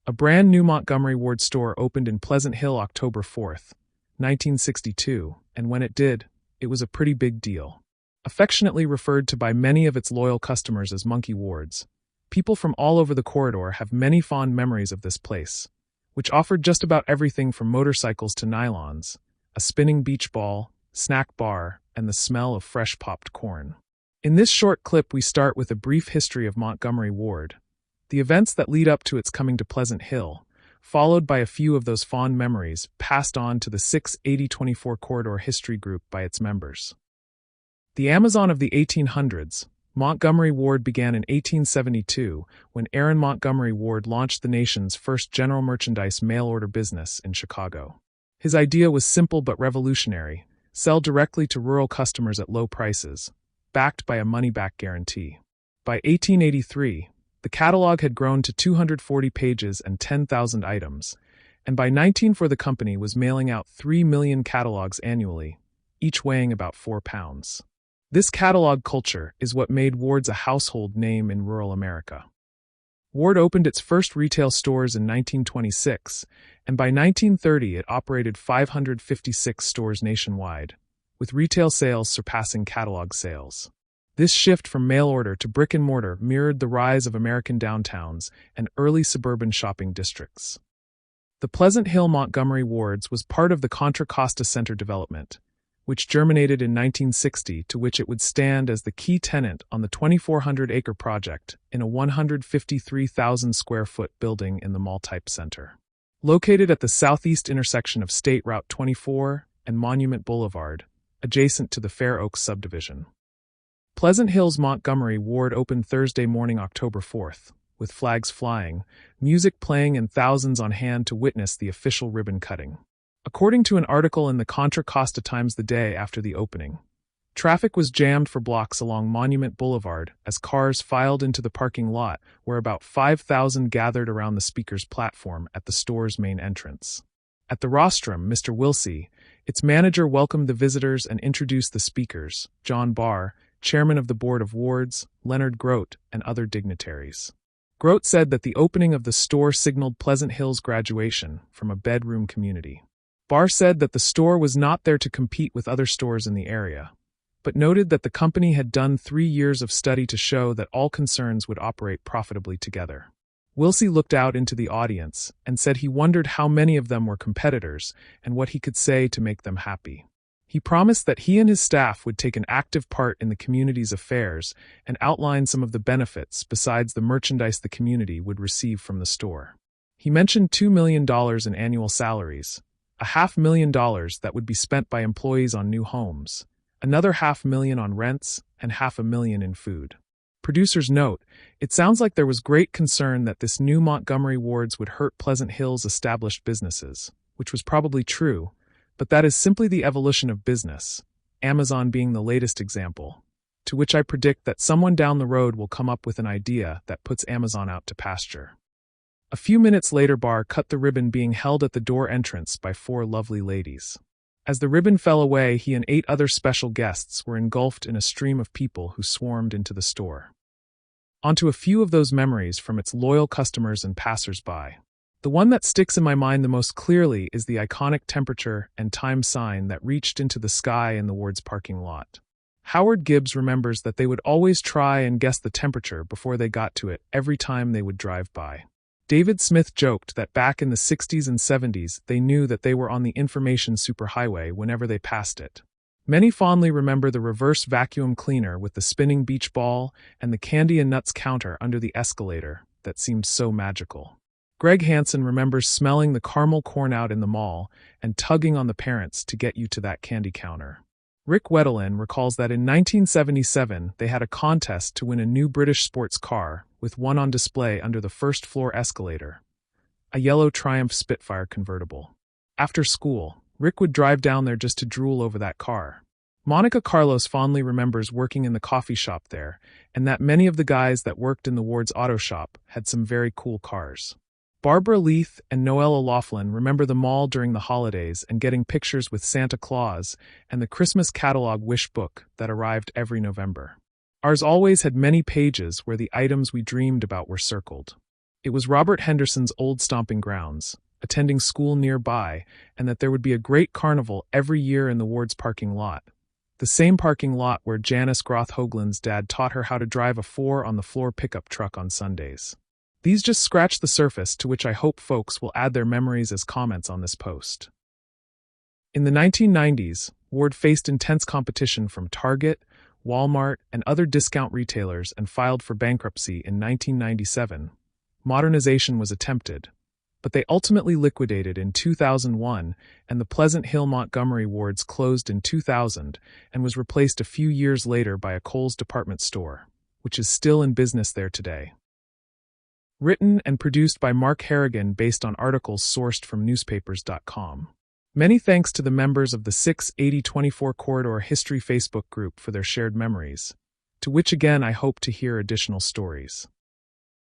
A brand new Montgomery Ward store opened in Pleasant Hill October 4th, 1962, and when it did, it was a pretty big deal. Affectionately referred to by many of its loyal customers as Monkey Wards, people from all over the corridor have many fond memories of this place, which offered just about everything from motorcycles to nylons, a spinning beach ball, snack bar, and the smell of fresh popped corn. In this short clip, we start with a brief history of Montgomery Ward, the events that lead up to its coming to Pleasant Hill, followed by a few of those fond memories passed on to the 68024 Corridor History Group by its members. The Amazon of the 1800s, Montgomery Ward began in 1872 when Aaron Montgomery Ward launched the nation's first general merchandise mail-order business in Chicago. His idea was simple but revolutionary: sell directly to rural customers at low prices, backed by a money-back guarantee. By 1883, the catalog had grown to 240 pages and 10,000 items, and by 1904 the company was mailing out 3 million catalogs annually, each weighing about 4 pounds. This catalog culture is what made Ward's a household name in rural America. Ward opened its first retail stores in 1926, and by 1930 it operated 556 stores nationwide, with retail sales surpassing catalog sales. This shift from mail-order to brick-and-mortar mirrored the rise of American downtowns and early suburban shopping districts. The Pleasant Hill Montgomery Wards was part of the Contra Costa Center development, which germinated in 1960, to which it would stand as the key tenant on the 2,400-acre project in a 153,000-square-foot building in the mall-type center. Located at the southeast intersection of State Route 24 and Monument Boulevard, adjacent to the Fair Oaks subdivision. Pleasant Hill's Montgomery Ward opened Thursday morning, October 4th, with flags flying, music playing, and thousands on hand to witness the official ribbon cutting. According to an article in the Contra Costa Times the day after the opening, traffic was jammed for blocks along Monument Boulevard as cars filed into the parking lot, where about 5,000 gathered around the speaker's platform at the store's main entrance. At the rostrum, Mr. Wilsey, its manager, welcomed the visitors and introduced the speakers: John Barr, chairman of the board of Wards, Leonard Grote, and other dignitaries. Grote said that the opening of the store signaled Pleasant Hill's graduation from a bedroom community. Barr said that the store was not there to compete with other stores in the area, but noted that the company had done 3 years of study to show that all concerns would operate profitably together. Wilsey looked out into the audience and said he wondered how many of them were competitors and what he could say to make them happy. He promised that he and his staff would take an active part in the community's affairs and outline some of the benefits besides the merchandise the community would receive from the store. He mentioned $2 million in annual salaries, $500,000 that would be spent by employees on new homes, another $500,000 on rents, and $500,000 in food. Producers note, it sounds like there was great concern that this new Montgomery Wards would hurt Pleasant Hill's established businesses, which was probably true, but that is simply the evolution of business, Amazon being the latest example, to which I predict that someone down the road will come up with an idea that puts Amazon out to pasture. A few minutes later, Barr cut the ribbon being held at the door entrance by 4 lovely ladies. As the ribbon fell away, he and 8 other special guests were engulfed in a stream of people who swarmed into the store. Onto a few of those memories from its loyal customers and passers-by. The one that sticks in my mind the most clearly is the iconic temperature and time sign that reached into the sky in the Ward's parking lot. Howard Gibbs remembers that they would always try and guess the temperature before they got to it every time they would drive by. David Smith joked that back in the 60s and 70s they knew that they were on the information superhighway whenever they passed it. Many fondly remember the reverse vacuum cleaner with the spinning beach ball and the candy and nuts counter under the escalator that seemed so magical. Greg Hansen remembers smelling the caramel corn out in the mall and tugging on the parents to get you to that candy counter. Rick Wedelin recalls that in 1977 they had a contest to win a new British sports car, with one on display under the first-floor escalator, a yellow Triumph Spitfire convertible. After school, Rick would drive down there just to drool over that car. Monica Carlos fondly remembers working in the coffee shop there, and that many of the guys that worked in the Ward's auto shop had some very cool cars. Barbara Leith and Noelle O'Loughlin remember the mall during the holidays and getting pictures with Santa Claus and the Christmas catalog wish book that arrived every November. Ours always had many pages where the items we dreamed about were circled. It was Robert Henderson's old stomping grounds, attending school nearby, and that there would be a great carnival every year in the Ward's parking lot. The same parking lot where Janice Groth Hoagland's dad taught her how to drive a 4-on-the-floor pickup truck on Sundays. These just scratch the surface, to which I hope folks will add their memories as comments on this post. In the 1990s, Ward faced intense competition from Target, Walmart, and other discount retailers and filed for bankruptcy in 1997. Modernization was attempted, but they ultimately liquidated in 2001, and the Pleasant Hill Montgomery Wards closed in 2000 and was replaced a few years later by a Kohl's department store, which is still in business there today. Written and produced by Mark Harrigan based on articles sourced from newspapers.com. Many thanks to the members of the 68024 Corridor History Facebook group for their shared memories, to which again I hope to hear additional stories.